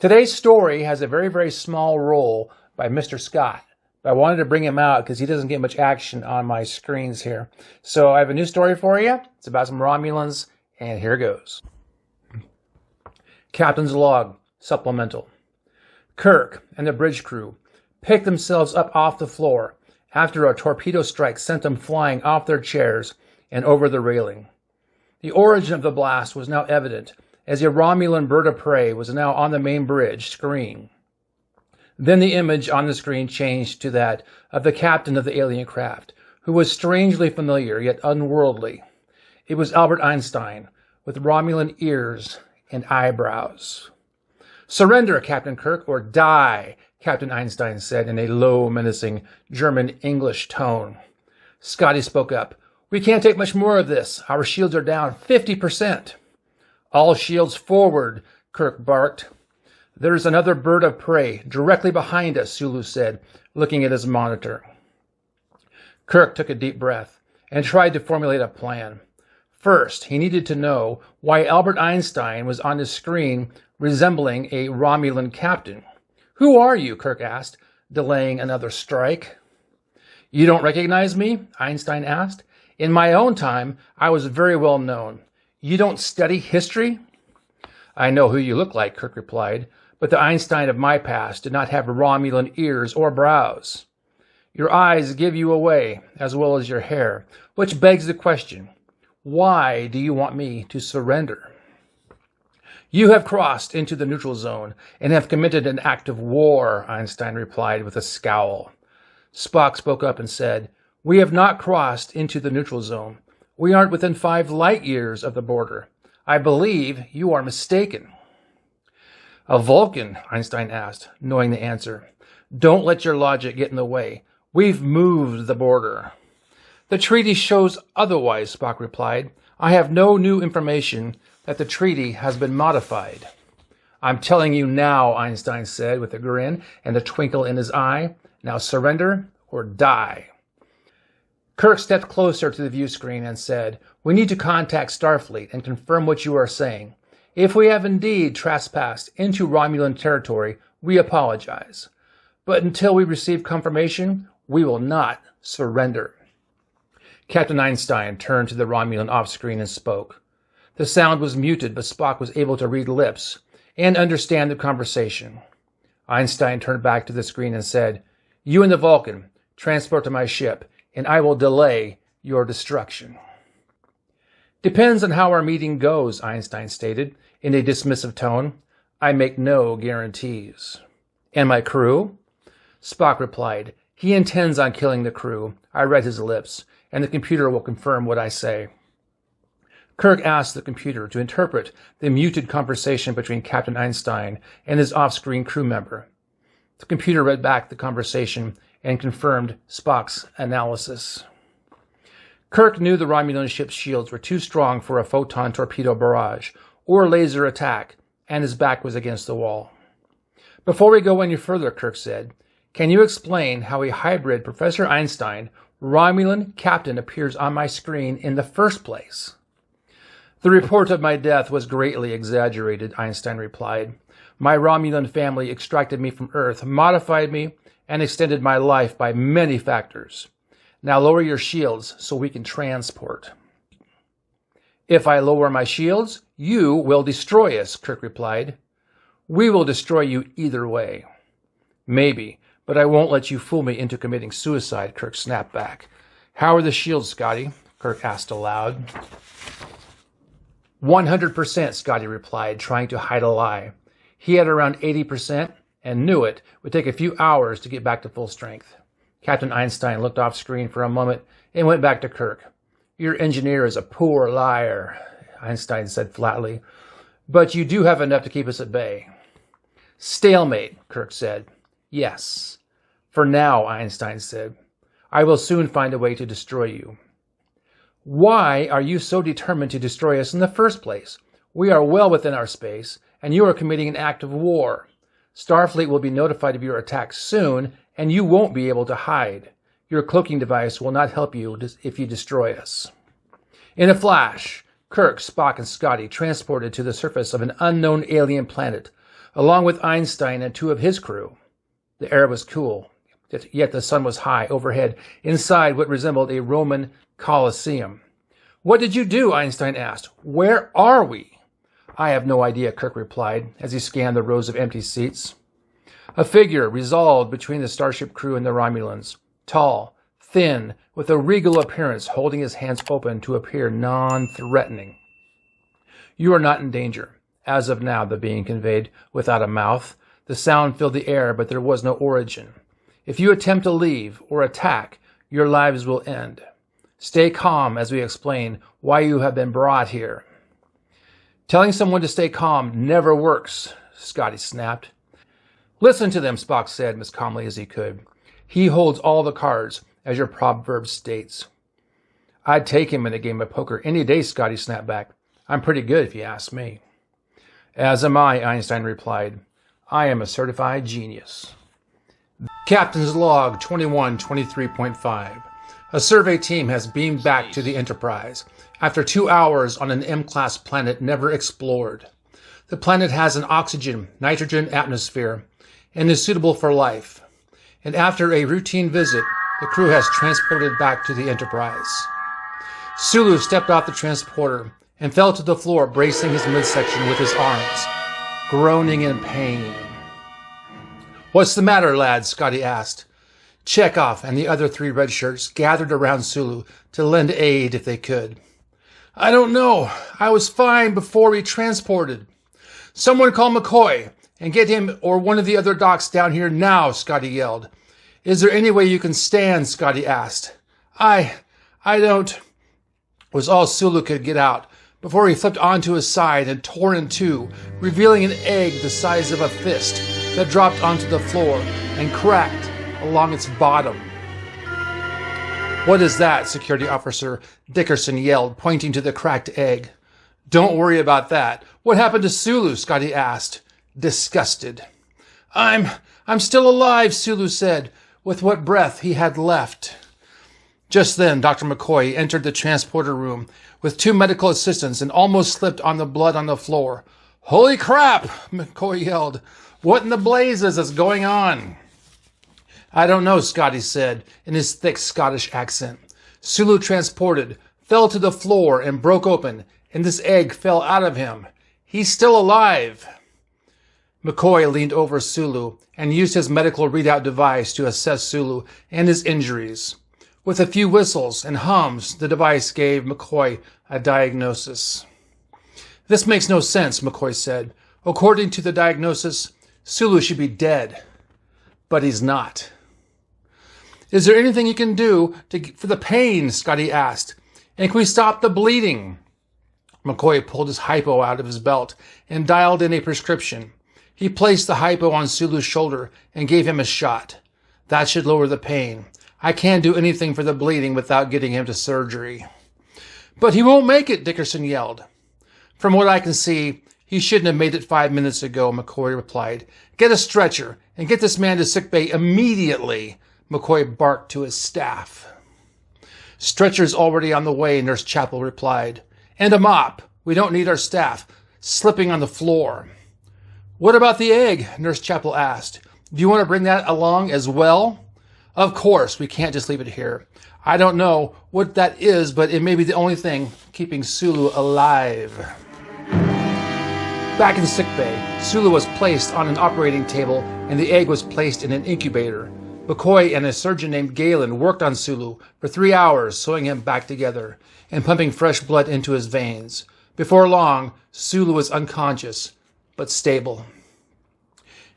Today's story has a very, very small role by Mr. Scott. But I wanted to bring him out because he doesn't get much action on my screens here. So I have a new story for you. It's about some Romulans, and here goes. Captain's Log, Supplemental. Kirk and the bridge crew picked themselves up off the floor after a torpedo strike sent them flying off their chairs and over the railing. The origin of the blast was now evident, as a Romulan bird of prey was now on the main bridge screen. Then the image on the screen changed to that of the captain of the alien craft, who was strangely familiar yet unworldly. It was Albert Einstein, with Romulan ears and eyebrows. "Surrender, Captain Kirk, or die," Captain Einstein said in a low, menacing German-English tone. Scotty spoke up. "We can't take much more of this. Our shields are down 50%. "All shields forward," Kirk barked. "There's another bird of prey directly behind us," Sulu said, looking at his monitor. Kirk took a deep breath and tried to formulate a plan. First, he needed to know why Albert Einstein was on his screen resembling a Romulan captain. "Who are you?" Kirk asked, delaying another strike. "You don't recognize me?" Einstein asked. "In my own time, I was very well known. You don't study history?" "I know who you look like," Kirk replied, "but the Einstein of my past did not have Romulan ears or brows. Your eyes give you away, as well as your hair, which begs the question, why do you want me to surrender?" "You have crossed into the neutral zone and have committed an act of war," Einstein replied with a scowl. Spock spoke up and said, "We have not crossed into the neutral zone. We aren't within 5 light years of the border. I believe you are mistaken." "A Vulcan?" Einstein asked, knowing the answer. "Don't let your logic get in the way. We've moved the border." "The treaty shows otherwise," Spock replied. "I have no new information that the treaty has been modified." "I'm telling you now," Einstein said with a grin and a twinkle in his eye. "Now surrender or die." Kirk stepped closer to the view screen and said, "We need to contact Starfleet and confirm what you are saying. If we have indeed trespassed into Romulan territory, we apologize. But until we receive confirmation, we will not surrender." Captain Einstein turned to the Romulan off-screen and spoke. The sound was muted, but Spock was able to read lips and understand the conversation. Einstein turned back to the screen and said, "You and the Vulcan, transport to my ship, and I will delay your destruction." "Depends on how our meeting goes," Einstein stated in a dismissive tone. "I make no guarantees." "And my crew?" Spock replied, "He intends on killing the crew. I read his lips, and the computer will confirm what I say." Kirk asked the computer to interpret the muted conversation between Captain Einstein and his off-screen crew member. The computer read back the conversation and confirmed Spock's analysis. Kirk knew the Romulan ship's shields were too strong for a photon torpedo barrage or laser attack, and his back was against the wall. "Before we go any further," Kirk said, "can you explain how a hybrid Professor Einstein Romulan captain appears on my screen in the first place?" "The report of my death was greatly exaggerated," Einstein replied. "My Romulan family extracted me from Earth, modified me, and extended my life by many factors. Now lower your shields so we can transport." "If I lower my shields, you will destroy us," Kirk replied. "We will destroy you either way." "Maybe, but I won't let you fool me into committing suicide," Kirk snapped back. "How are the shields, Scotty?" Kirk asked aloud. 100%, Scotty replied, trying to hide a lie. He had around 80% and knew it would take a few hours to get back to full strength. Captain Einstein looked off screen for a moment and went back to Kirk. "Your engineer is a poor liar," Einstein said flatly, "but you do have enough to keep us at bay." "Stalemate," Kirk said. "Yes. For now," Einstein said. "I will soon find a way to destroy you." "Why are you so determined to destroy us in the first place? We are well within our space, and you are committing an act of war. Starfleet will be notified of your attack soon, and you won't be able to hide. Your cloaking device will not help you if you destroy us." In a flash, Kirk, Spock, and Scotty transported to the surface of an unknown alien planet, along with Einstein and 2 of his crew. The air was cool, yet the sun was high overhead, inside what resembled a Roman Colosseum. "What did you do?" Einstein asked. "Where are we?" "I have no idea," Kirk replied, as he scanned the rows of empty seats. A figure resolved between the starship crew and the Romulans, tall, thin, with a regal appearance, holding his hands open to appear non-threatening. "You are not in danger." As of now, the being conveyed, without a mouth. The sound filled the air, but there was no origin. "If you attempt to leave or attack, your lives will end. Stay calm as we explain why you have been brought here." "Telling someone to stay calm never works," Scotty snapped. "Listen to them," Spock said as calmly as he could. "He holds all the cards, as your proverb states." "I'd take him in a game of poker any day," Scotty snapped back. "I'm pretty good if you ask me." "As am I," Einstein replied. "I am a certified genius." Captain's Log 2123.5. A survey team has beamed back to the Enterprise after 2 hours on an M-class planet never explored. The planet has an oxygen, nitrogen atmosphere and is suitable for life. And after a routine visit, the crew has transported back to the Enterprise. Sulu stepped off the transporter and fell to the floor, bracing his midsection with his arms, groaning in pain. "What's the matter, lads?" Scotty asked. Chekhov and the other 3 red shirts gathered around Sulu to lend aid if they could. "I don't know. I was fine before we transported." "Someone call McCoy and get him or one of the other docs down here now," Scotty yelled. "Is there any way you can stand?" Scotty asked. I don't," was all Sulu could get out before he flipped onto his side and tore in 2, revealing an egg the size of a fist that dropped onto the floor and cracked along its bottom. "What is that?" Security Officer Dickerson yelled, pointing to the cracked egg. "Don't worry about that. What happened to Sulu?" Scotty asked, disgusted. I'm still alive," Sulu said, with what breath he had left. Just then, Dr. McCoy entered the transporter room with 2 medical assistants and almost slipped on the blood on the floor. "Holy crap!" McCoy yelled. "What in the blazes is going on?" "I don't know," Scotty said in his thick Scottish accent. "Sulu transported, fell to the floor and broke open, and this egg fell out of him. He's still alive." McCoy leaned over Sulu and used his medical readout device to assess Sulu and his injuries. With a few whistles and hums, the device gave McCoy a diagnosis. "This makes no sense," McCoy said. "According to the diagnosis, Sulu should be dead. But he's not." "Is there anything you can do for the pain?" Scotty asked. "And can we stop the bleeding?" McCoy pulled his hypo out of his belt and dialed in a prescription. He placed the hypo on Sulu's shoulder and gave him a shot. "That should lower the pain. I can't do anything for the bleeding without getting him to surgery." "But he won't make it," Dickerson yelled. "From what I can see, he shouldn't have made it 5 minutes ago," McCoy replied. "Get a stretcher and get this man to sickbay immediately," McCoy barked to his staff. "Stretcher's already on the way," Nurse Chapel replied. "And a mop. We don't need our staff slipping on the floor." "What about the egg?" Nurse Chapel asked. "Do you want to bring that along as well?" "Of course, we can't just leave it here. I don't know what that is, but it may be the only thing keeping Sulu alive." Back in sickbay, Sulu was placed on an operating table and the egg was placed in an incubator. McCoy and a surgeon named Galen worked on Sulu for 3 hours, sewing him back together and pumping fresh blood into his veins. Before long, Sulu was unconscious, but stable.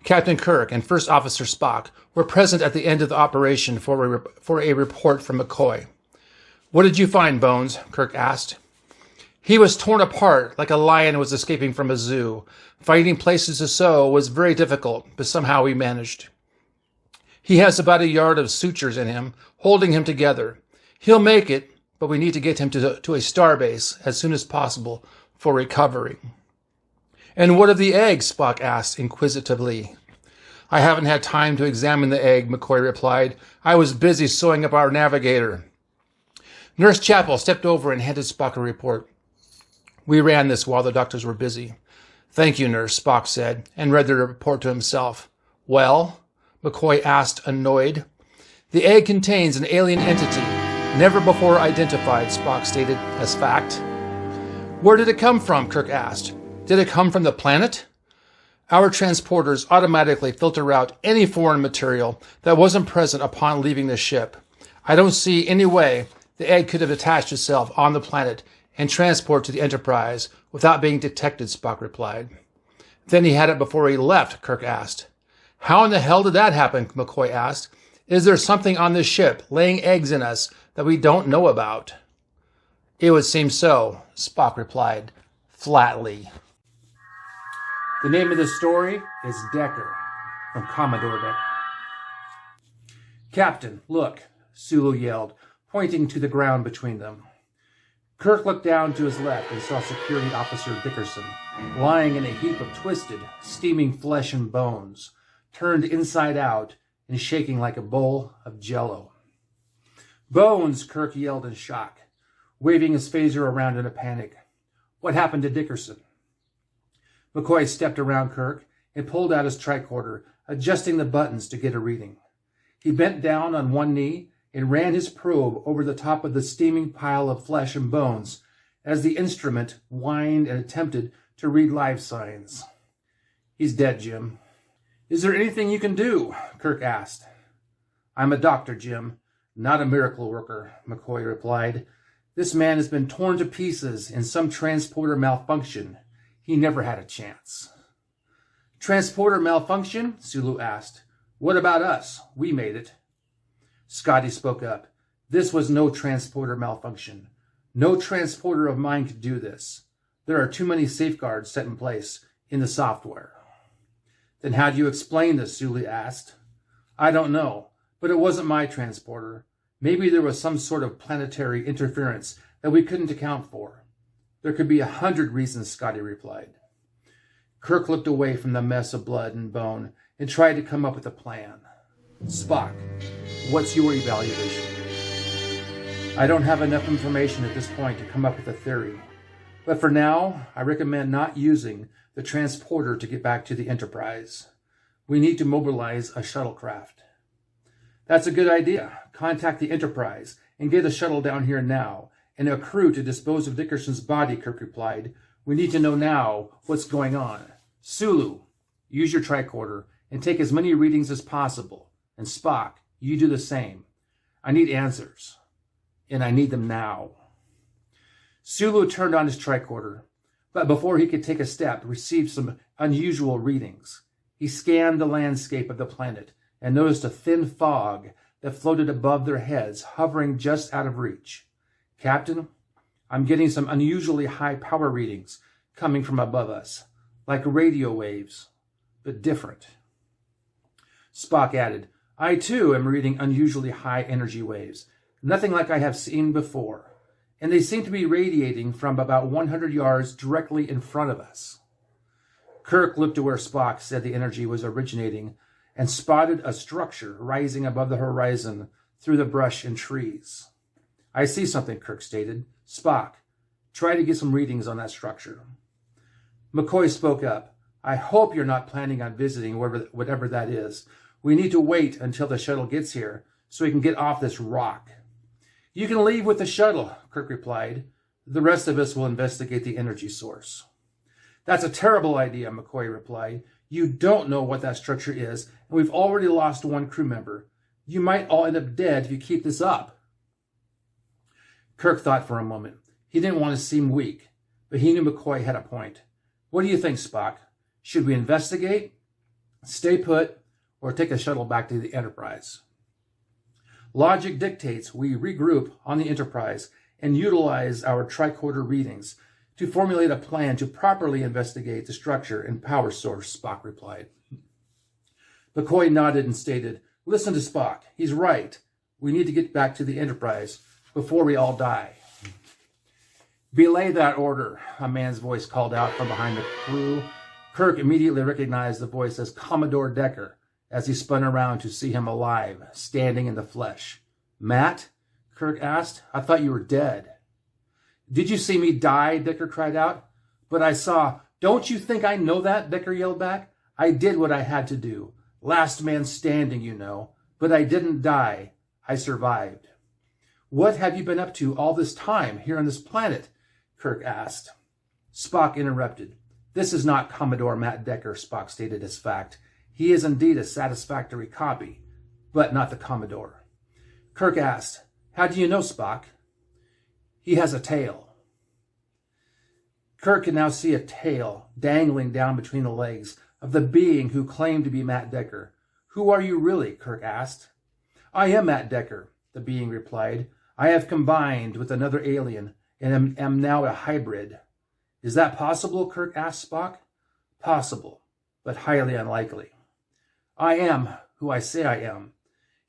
Captain Kirk and First Officer Spock were present at the end of the operation for a report from McCoy. "What did you find, Bones?" Kirk asked. "He was torn apart like a lion was escaping from a zoo. Finding places to sew was very difficult, but somehow we managed. He has about a yard of sutures in him, holding him together. He'll make it, but we need to get him to a starbase as soon as possible for recovery." "And what of the egg?" Spock asked inquisitively. "I haven't had time to examine the egg," McCoy replied. "I was busy sewing up our navigator." Nurse Chapel stepped over and handed Spock a report. "We ran this while the doctors were busy. Thank you, nurse, Spock said, and read the report to himself. Well? McCoy asked, annoyed. The egg contains an alien entity, never before identified, Spock stated as fact. Where did it come from? Kirk asked. Did it come from the planet? Our transporters automatically filter out any foreign material that wasn't present upon leaving the ship. I don't see any way the egg could have attached itself on the planet and transported to the Enterprise without being detected, Spock replied. Then he had it before he left, Kirk asked. How in the hell did that happen? McCoy asked. Is there something on this ship laying eggs in us that we don't know about? It would seem so, Spock replied, flatly. The name of the story is Decker, from Commodore Decker. Captain, look, Sulu yelled, pointing to the ground between them. Kirk looked down to his left and saw Security Officer Dickerson lying in a heap of twisted, steaming flesh and bones, turned inside out and shaking like a bowl of Jell-O. Bones, Kirk yelled in shock, waving his phaser around in a panic. What happened to Dickerson? McCoy stepped around Kirk and pulled out his tricorder, adjusting the buttons to get a reading. He bent down on one knee and ran his probe over the top of the steaming pile of flesh and bones as the instrument whined and attempted to read life signs. He's dead, Jim. Is there anything you can do? Kirk asked. I'm a doctor, Jim, not a miracle worker, McCoy replied. This man has been torn to pieces in some transporter malfunction. He never had a chance. Transporter malfunction? Sulu asked. What about us? We made it. Scotty spoke up. This was no transporter malfunction. No transporter of mine could do this. There are too many safeguards set in place in the software. Then how do you explain this? Sulu asked. I don't know, but it wasn't my transporter. Maybe there was some sort of planetary interference that we couldn't account for. There could be 100 reasons, Scotty replied. Kirk looked away from the mess of blood and bone and tried to come up with a plan. Spock, what's your evaluation? I don't have enough information at this point to come up with a theory. But for now, I recommend not using the transporter to get back to the Enterprise. We need to mobilize a shuttlecraft. That's a good idea. Contact the Enterprise and get a shuttle down here now and a crew to dispose of Dickerson's body, Kirk replied. We need to know now what's going on. Sulu, use your tricorder and take as many readings as possible. And Spock, you do the same. I need answers. And I need them now. Sulu turned on his tricorder, but before he could take a step, received some unusual readings. He scanned the landscape of the planet and noticed a thin fog that floated above their heads, hovering just out of reach. Captain, I'm getting some unusually high power readings coming from above us, like radio waves, but different. Spock added, I too am reading unusually high energy waves, nothing like I have seen before, and they seem to be radiating from about 100 yards directly in front of us. Kirk looked to where Spock said the energy was originating and spotted a structure rising above the horizon through the brush and trees. I see something, Kirk stated. Spock, try to get some readings on that structure. McCoy spoke up. I hope you're not planning on visiting whatever that is. We need to wait until the shuttle gets here so we can get off this rock. You can leave with the shuttle, Kirk replied. The rest of us will investigate the energy source. That's a terrible idea, McCoy replied. You don't know what that structure is, and we've already lost one crew member. You might all end up dead if you keep this up. Kirk thought for a moment. He didn't want to seem weak, but he knew McCoy had a point. What do you think, Spock? Should we investigate, stay put, or take a shuttle back to the Enterprise? Logic dictates we regroup on the Enterprise and utilize our tricorder readings to formulate a plan to properly investigate the structure and power source, Spock replied. McCoy nodded and stated, Listen to Spock. He's right. We need to get back to the Enterprise before we all die. Belay that order, a man's voice called out from behind the crew. Kirk immediately recognized the voice as Commodore Decker as he spun around to see him alive, standing in the flesh. Matt? Kirk asked. I thought you were dead. Did you see me die? Decker cried out. But I saw Don't you think I know that? Decker yelled back. I did what I had to do. Last man standing, you know. But I didn't die. I survived. What have you been up to all this time here on this planet? Kirk asked. Spock interrupted. This is not Commodore Matt Decker, Spock stated as fact. He is indeed a satisfactory copy, but not the Commodore. Kirk asked, How do you know, Spock? He has a tail. Kirk could now see a tail dangling down between the legs of the being who claimed to be Matt Decker. Who are you really? Kirk asked. I am Matt Decker, the being replied. I have combined with another alien and am now a hybrid. Is that possible? Kirk asked Spock. Possible, but highly unlikely. I am who I say I am.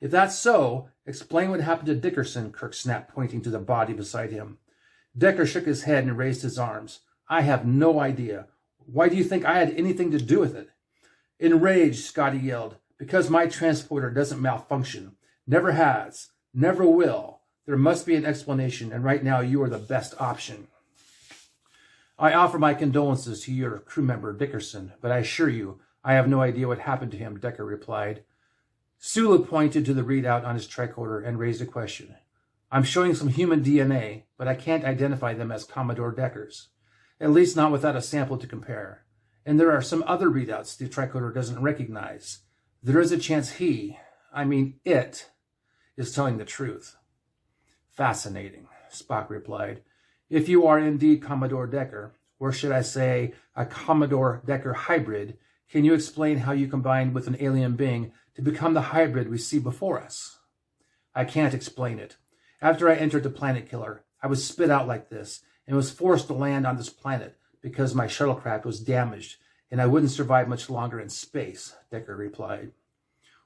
If that's so, explain what happened to Dickerson, Kirk snapped, pointing to the body beside him. Decker shook his head and raised his arms. I have no idea. Why do you think I had anything to do with it? Enraged, Scotty yelled, because my transporter doesn't malfunction. Never has. Never will. There must be an explanation, and right now you are the best option. I offer my condolences to your crew member, Dickerson, but I assure you, I have no idea what happened to him, Decker replied. Sulu pointed to the readout on his tricorder and raised a question. I'm showing some human DNA, but I can't identify them as Commodore Deckers, at least not without a sample to compare. And there are some other readouts the tricorder doesn't recognize. There is a chance it, is telling the truth. Fascinating, Spock replied. If you are indeed Commodore Decker, or should I say a Commodore Decker hybrid, can you explain how you combined with an alien being to become the hybrid we see before us? I can't explain it. After I entered the planet killer, I was spit out like this and was forced to land on this planet because my shuttlecraft was damaged and I wouldn't survive much longer in space, Decker replied.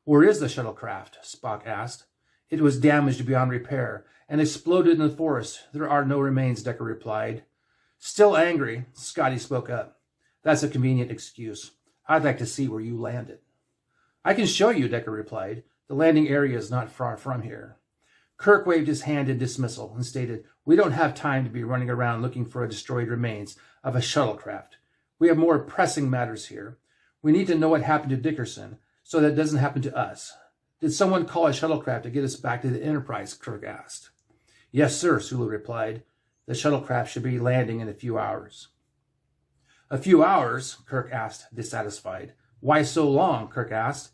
Where is the shuttlecraft? Spock asked. It was damaged beyond repair and exploded in the forest. There are no remains, Decker replied. Still angry, Scotty spoke up. That's a convenient excuse. I'd like to see where you landed. I can show you, Decker replied. The landing area is not far from here. Kirk waved his hand in dismissal and stated, We don't have time to be running around looking for destroyed remains of a shuttlecraft. We have more pressing matters here. We need to know what happened to Dickerson so that it doesn't happen to us. Did someone call a shuttlecraft to get us back to the Enterprise? Kirk asked. Yes, sir, Sulu replied. The shuttlecraft should be landing in a few hours. A few hours? Kirk asked, dissatisfied. Why so long? Kirk asked.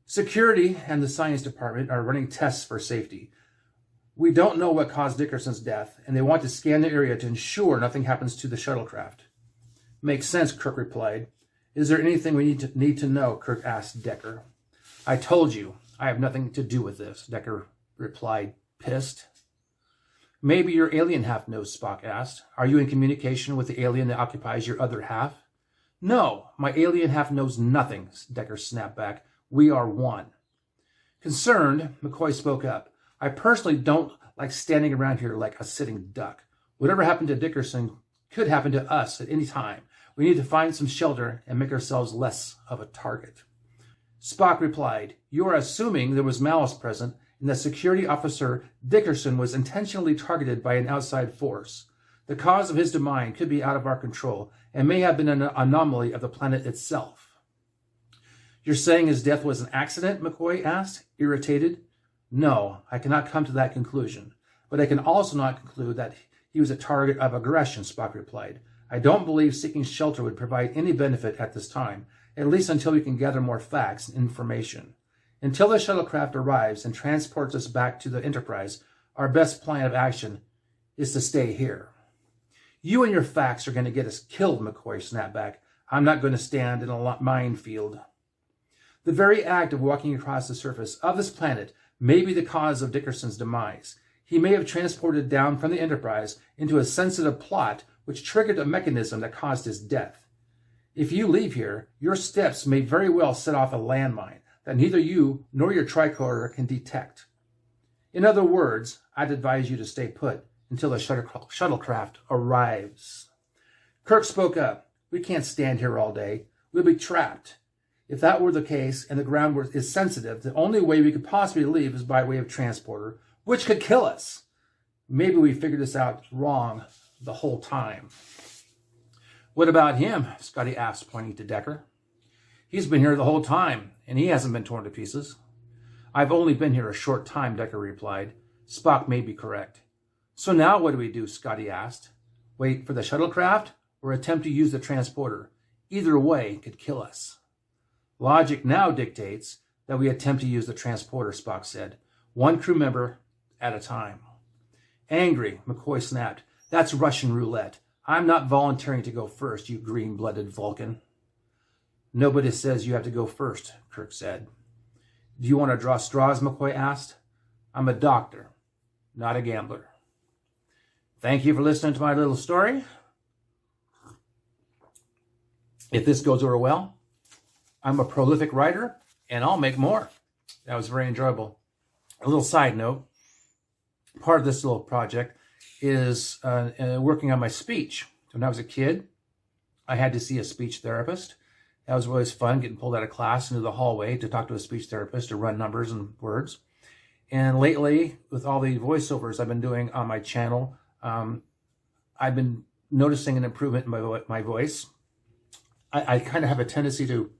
Security and the science department are running tests for safety. We don't know what caused Dickerson's death, and they want to scan the area to ensure nothing happens to the shuttlecraft. Makes sense, Kirk replied. Is there anything we need to know? Kirk asked Decker. I told you, I have nothing to do with this, Decker replied, pissed. Maybe your alien half knows, Spock asked. Are you in communication with the alien that occupies your other half? No, my alien half knows nothing, Decker snapped back. We are one. Concerned, McCoy spoke up. I personally don't like standing around here like a sitting duck. Whatever happened to Dickerson could happen to us at any time. We need to find some shelter and make ourselves less of a target. Spock replied, You are assuming there was malice present and that security officer Dickerson was intentionally targeted by an outside force. The cause of his demise could be out of our control and may have been an anomaly of the planet itself. You're saying his death was an accident? McCoy asked, irritated. No, I cannot come to that conclusion, but I can also not conclude that he was a target of aggression, Spock replied. I don't believe seeking shelter would provide any benefit at this time, at least until we can gather more facts and information. Until the shuttlecraft arrives and transports us back to the Enterprise, our best plan of action is to stay here. You and your facts are going to get us killed, McCoy snapped back. I'm not going to stand in a minefield. The very act of walking across the surface of this planet may be the cause of Dickerson's demise. He may have transported down from the Enterprise into a sensitive plot which triggered a mechanism that caused his death. If you leave here, your steps may very well set off a landmine that neither you nor your tricorder can detect. In other words, I'd advise you to stay put until the shuttlecraft arrives. Kirk spoke up. We can't stand here all day. We'll be trapped. If that were the case and the ground is sensitive, the only way we could possibly leave is by way of transporter, which could kill us. Maybe we figured this out wrong the whole time. What about him? Scotty asked, pointing to Decker. He's been here the whole time, and he hasn't been torn to pieces. I've only been here a short time, Decker replied. Spock may be correct. So now what do we do? Scotty asked. Wait for the shuttlecraft or attempt to use the transporter? Either way could kill us. Logic now dictates that we attempt to use the transporter, Spock said. One crew member at a time. Angry, McCoy snapped. That's Russian roulette. I'm not volunteering to go first, you green-blooded Vulcan. Nobody says you have to go first, Kirk said. Do you want to draw straws, McCoy asked. I'm a doctor, not a gambler. Thank you for listening to my little story. If this goes over well, I'm a prolific writer, and I'll make more. That was very enjoyable. A little side note, part of this little project is working on my speech. When I was a kid, I had to see a speech therapist. That was always fun, getting pulled out of class into the hallway to talk to a speech therapist to run numbers and words. And lately, with all the voiceovers I've been doing on my channel, I've been noticing an improvement in my voice. I kind of have a tendency to,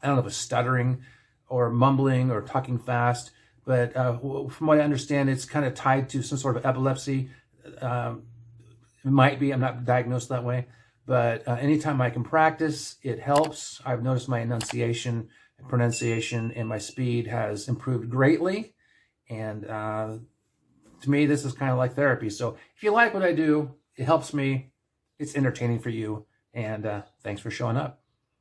I don't know if it's stuttering or mumbling or talking fast, but from what I understand, it's kind of tied to some sort of epilepsy. It might be, I'm not diagnosed that way, but anytime I can practice, it helps. I've noticed my enunciation and pronunciation and my speed has improved greatly. And to me, this is kind of like therapy. So if you like what I do, it helps me. It's entertaining for you. And thanks for showing up.